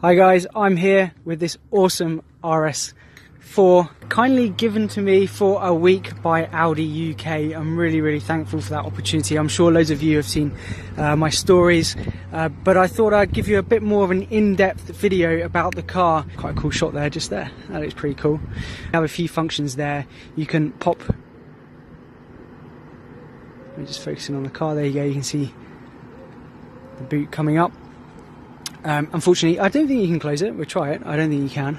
Hi guys, I'm here with this awesome RS4, kindly given to me for a week by Audi UK. I'm really thankful for that opportunity. I'm sure loads of you have seen my stories, but I thought I'd give you a bit more of an in-depth video about the car. Quite a cool shot there, just there. That looks pretty cool. We have a few functions there. You can pop... I'm just focusing on the car. There you go, you can see the boot coming up. Unfortunately, I don't think you can close it. We'll try it. I don't think you can.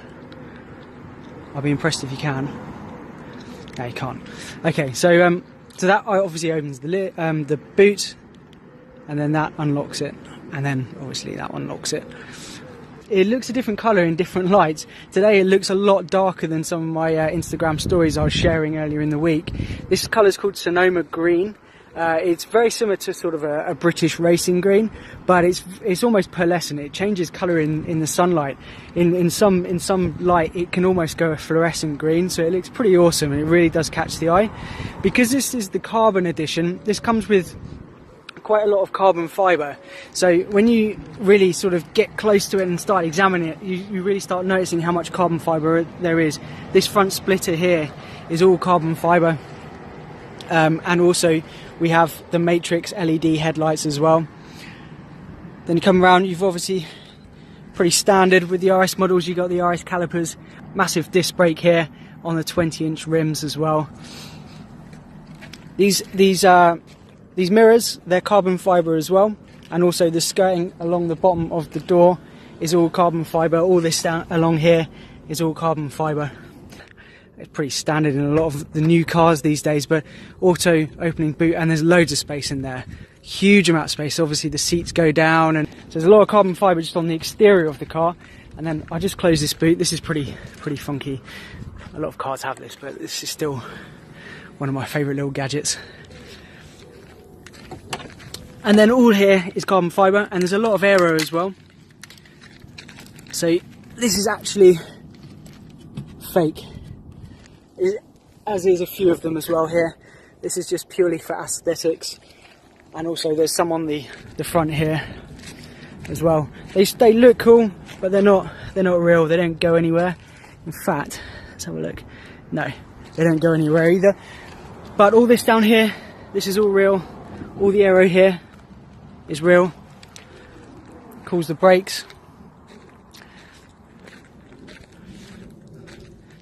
I'll be impressed if you can. No, you can't. Okay, so that obviously opens the boot, and then that unlocks it, and then obviously that unlocks it. It looks a different colour in different lights. Today it looks a lot darker than some of my Instagram stories I was sharing earlier in the week. This colour is called Sonoma Green. It's very similar to sort of a British racing green, but it's almost pearlescent. It changes colour in the sunlight. In some light it can almost go a fluorescent green, so it looks pretty awesome and it really does catch the eye. Because this is the carbon edition, this comes with quite a lot of carbon fibre, so when you really sort of get close to it and start examining it, you really start noticing how much carbon fibre there is. This front splitter here is all carbon fibre, and also we have the matrix LED headlights as well. Then you come around, you've obviously pretty standard with the RS models, you got the RS calipers, massive disc brake here on the 20-inch rims as well. These mirrors, they're carbon fibre as well, and also the skirting along the bottom of the door is all carbon fibre. All this down along here is all carbon fibre. It's pretty standard in a lot of the new cars these days, but auto opening boot, and there's loads of space in there. Huge amount of space. Obviously the seats go down, and so there's a lot of carbon fibre just on the exterior of the car. And then I just close this boot. This is pretty funky. A lot of cars have this, but this is still one of my favourite little gadgets. And then all here is carbon fibre, and there's a lot of aero as well. So this is actually fake, as is a few of them as well here. This is just purely for aesthetics, and also there's some on the front here as well. They look cool, but they're not real. They don't go anywhere. In fact, let's have a look. No, they don't go anywhere either. But all this down here, this is all real. All the aero here is real. Calls the brakes.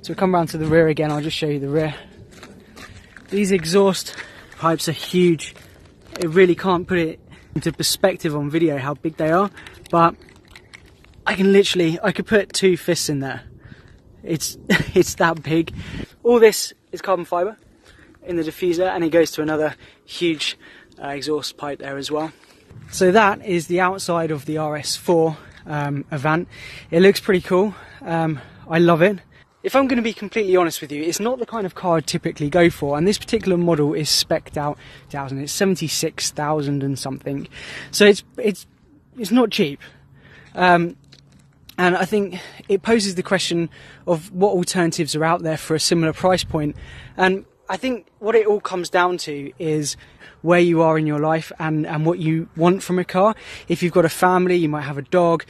So we'll come round to the rear again. I'll just show you the rear. These exhaust pipes are huge. It really can't put it into perspective on video how big they are, but I could put 2 fists in there. It's that big. All this is carbon fibre in the diffuser, and it goes to another huge exhaust pipe there as well. So that is the outside of the RS4 Avant. It looks pretty cool. I love it. If I'm going to be completely honest with you, it's not the kind of car I typically go for, and this particular model is spec'd out 1,000. It's 76,000 and something, so it's not cheap. And I think it poses the question of what alternatives are out there for a similar price point. And I think what it all comes down to is where you are in your life and what you want from a car. If you've got a family, you might have a dog,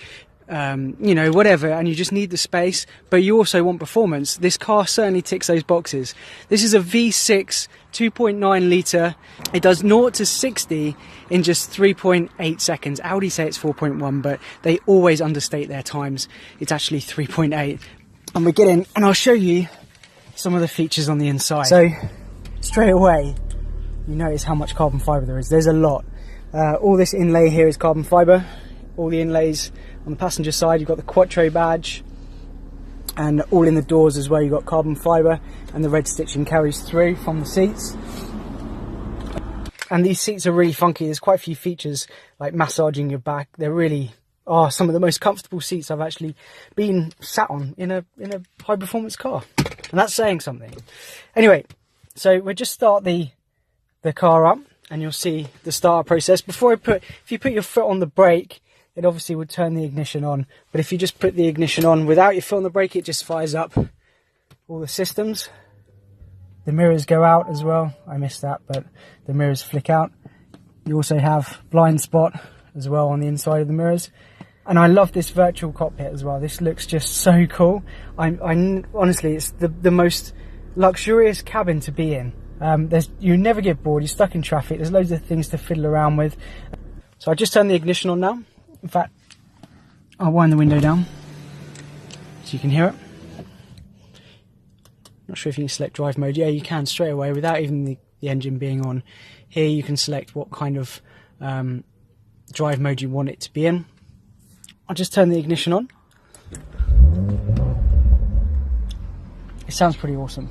you know, whatever, and you just need the space, but you also want performance. This car certainly ticks those boxes. This is a V6 2.9 litre. It does 0 to 60 in just 3.8 seconds. Audi say it's 4.1, but they always understate their times. It's actually 3.8. And we get in, and I'll show you some of the features on the inside. So straight away, you notice how much carbon fibre there is. There's a lot. All this inlay here is carbon fibre. All the inlays on the passenger side, you've got the Quattro badge, and all in the doors as well, you've got carbon fibre, and the red stitching carries through from the seats. And these seats are really funky. There's quite a few features like massaging your back. They really are some of the most comfortable seats I've actually been sat on in a high performance car, and that's saying something. Anyway, so we'll just start the car up, and you'll see the starter process. If you put your foot on the brake, it obviously would turn the ignition on, but if you just put the ignition on without your foot on the brake, it just fires up all the systems. The mirrors go out as well. I missed that, but the mirrors flick out. You also have blind spot as well on the inside of the mirrors. And I love this virtual cockpit as well. This looks just so cool. I honestly, it's the most luxurious cabin to be in. You never get bored. You're stuck in traffic. There's loads of things to fiddle around with. So I just turned the ignition on now. In fact, I'll wind the window down so you can hear it. Not sure if you can select drive mode. Yeah, you can straight away without even the engine being on. Here you can select what kind of drive mode you want it to be in. I'll just turn the ignition on. It sounds pretty awesome.